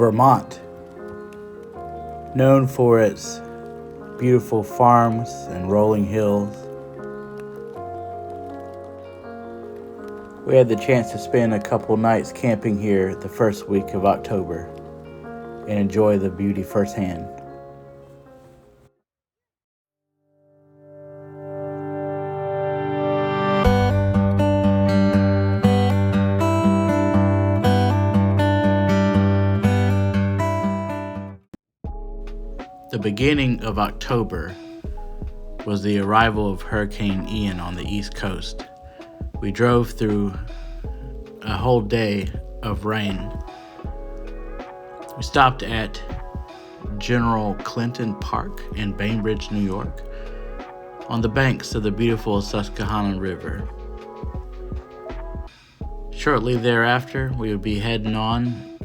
Vermont, known for its beautiful farms and rolling hills. We had the chance to spend a couple nights camping here the first week of October and enjoy the beauty firsthand. The beginning of October was the arrival of Hurricane Ian on the East Coast. We drove through a whole day of rain. We stopped at General Clinton Park in Bainbridge, New York, on the banks of the beautiful Susquehanna River. Shortly thereafter, we would be heading on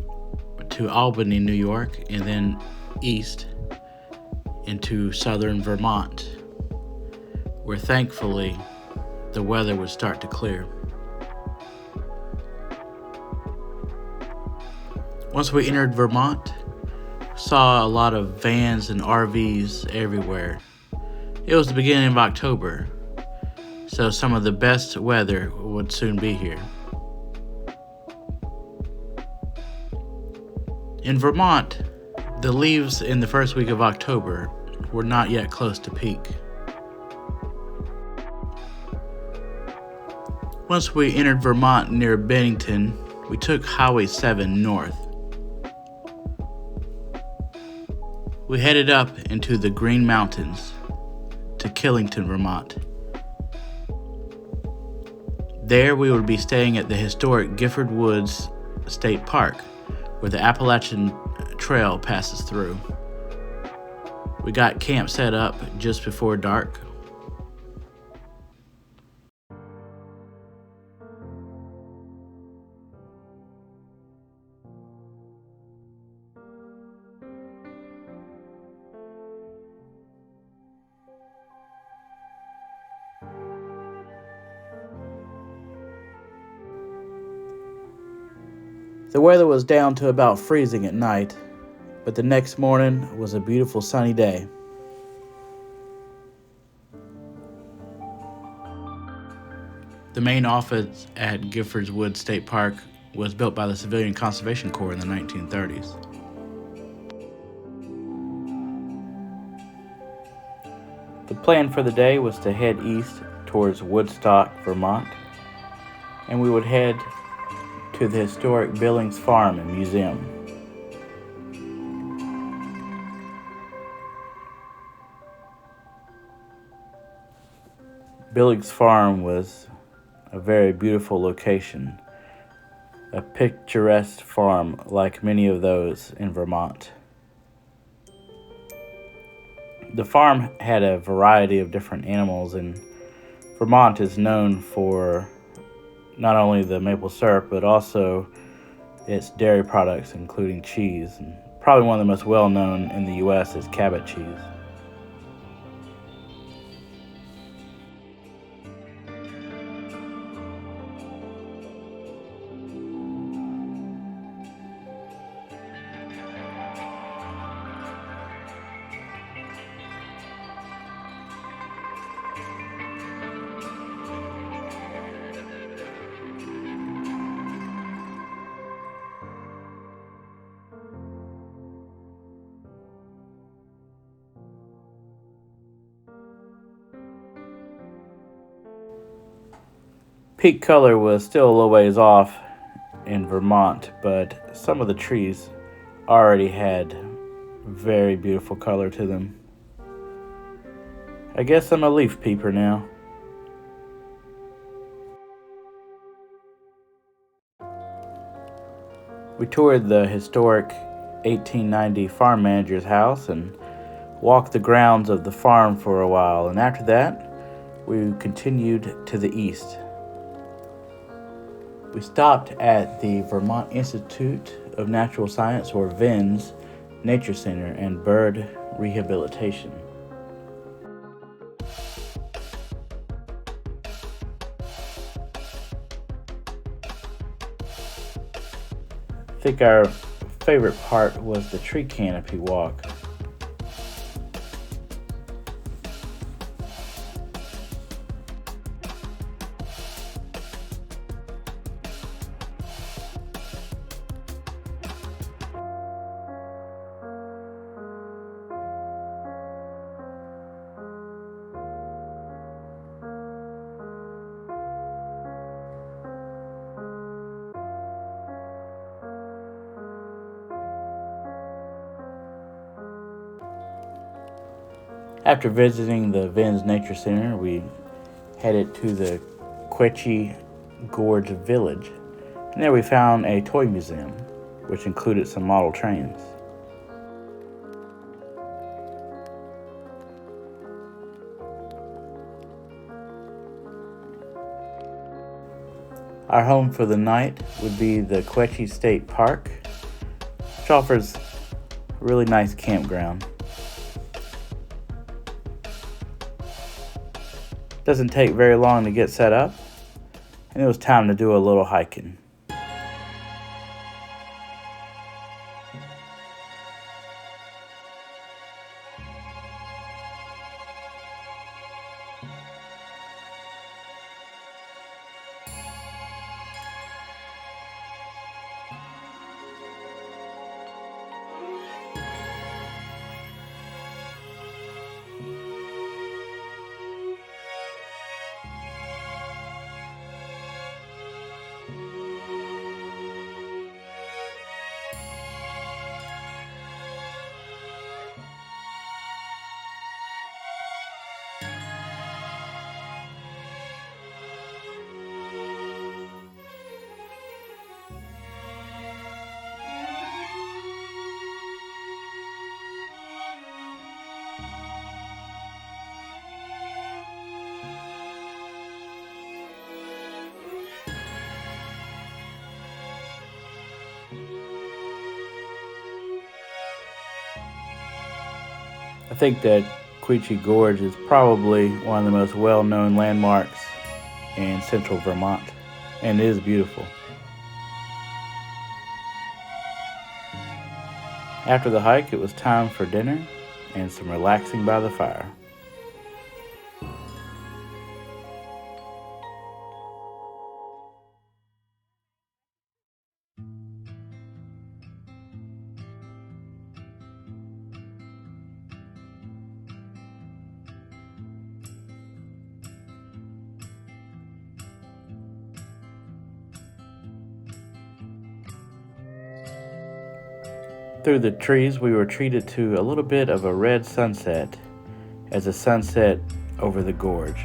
to Albany, New York, and then east into southern Vermont, where thankfully the weather would start to clear. Once we entered Vermont, saw a lot of vans and RVs everywhere. It was the beginning of October, so some of the best weather would soon be here. In Vermont, the leaves in the first week of October were not yet close to peak. Once we entered Vermont near Bennington, we took Highway 7 north. We headed up into the Green Mountains to Killington, Vermont. There we would be staying at the historic Gifford Woods State Park, where the Appalachian Trail passes through. We got camp set up just before dark. The weather was down to about freezing at night, but the next morning was a beautiful sunny day. The main office at Gifford Woods State Park was built by the Civilian Conservation Corps in the 1930s. The plan for the day was to head east towards Woodstock, Vermont, and we would head to the historic Billings Farm and Museum. Billings Farm was a very beautiful location, a picturesque farm like many of those in Vermont. The farm had a variety of different animals, and Vermont is known for not only the maple syrup, but also its dairy products, including cheese. And probably one of the most well-known in the U.S. is Cabot cheese. Peak color was still a little ways off in Vermont, but some of the trees already had very beautiful color to them. I guess I'm a leaf peeper now. We toured the historic 1890 farm manager's house and walked the grounds of the farm for a while, and after that, we continued to the east. We stopped at the Vermont Institute of Natural Science, or VINS, Nature Center and Bird Rehabilitation. I think our favorite part was the tree canopy walk. After visiting the Vins Nature Center, we headed to the Quechee Gorge village, and there we found a toy museum, which included some model trains. Our home for the night would be the Quechee State Park, which offers a really nice campground. Doesn't take very long to get set up, and it was time to do a little hiking. I think that Quechee Gorge is probably one of the most well-known landmarks in central Vermont, and it is beautiful. After the hike, it was time for dinner and some relaxing by the fire. Through the trees, we were treated to a little bit of a red sunset as the sun set over the gorge.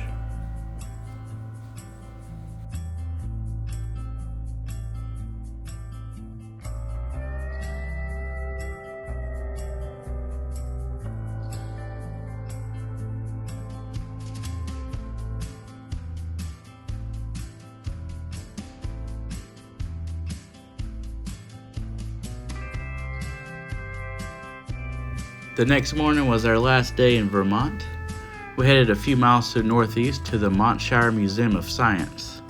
The next morning was our last day in Vermont. We headed a few miles to the northeast to the Montshire Museum of Science.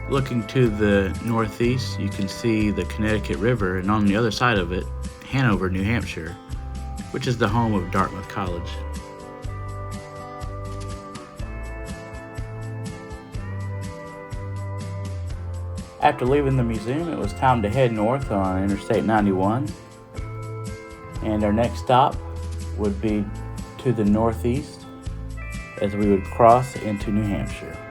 Looking to the northeast, you can see the Connecticut River, and on the other side of it, Hanover, New Hampshire, which is the home of Dartmouth College. After leaving the museum, it was time to head north on Interstate 91, and our next stop would be to the northeast as we would cross into New Hampshire.